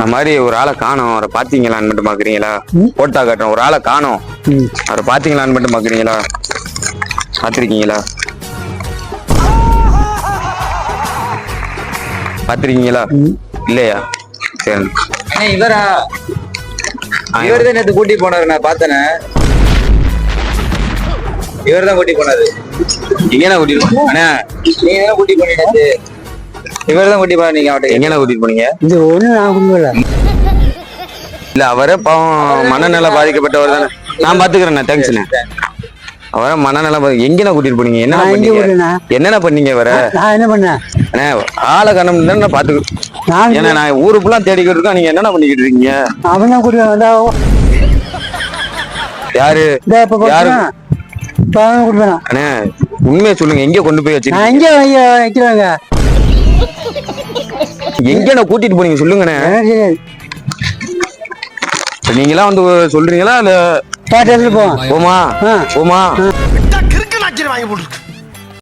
இந்த மாதிரி ஒரு ஆளை காணோம், அவரை பாத்தீங்களான்னு மட்டும் பாக்குறீங்களா? போட்டா காட்டுறோம், ஒரு ஆளை காணோம், அவரை பாத்தீங்களான்னு மட்டும் பாக்குறீங்களா? பாத்திருக்கீங்களா? பாத்திருக்கீங்களா? இல்லையா? சரி. இவரா? இவர் தான் நேற்று கூட்டி போனாரு, நான் பார்த்தேனே. இவர் தான் கூட்டி போனாரு. எங்கண்ணா கூட்டிட்டு போனீங்க? நீங்க தான் கூட்டி போனீங்க. இவர் தான் கூட்டி போனாரு. நீங்க அவட்ட எங்கண்ணா கூட்டிட்டு போனீங்க? இது ஒண்ணு நான் குடுக்கல. இல்ல, அவரே பாவம் மனநல பாதிக்கப்பட்டவர் தானே. நான் பாத்துக்கிறேன், தேங்க்ஸ்ண்ணே. அவரை மனநல எங்கண்ணா கூட்டிட்டு போனீங்க? என்ன பண்ணீங்க? என்னென்ன பண்ணீங்க? வர நான் என்ன பண்ணேன்? ஆளை கணம் பாத்துக்க. ஏன்னா நான் ஊருக்குலாம் தேடிக்கிட்டு இருக்கேன், நீங்க என்னென்ன பண்ணிக்கிட்டு இருக்கீங்க? அவன் தான் கூட்டிட்டு யாரு யாரு? கொடுப்பேன். உண்மையை சொல்லுங்க, எங்க கொண்டு போய் வச்சு? எங்க வைக்கிறாங்க? எங்க நான் கூட்டிட்டு போனீங்க சொல்லுங்கண்ணே. நீங்களா வந்து சொல்றீங்களா? இல்ல போமா போமா கிறுக்கு நாக்கி வாங்கி போட்டு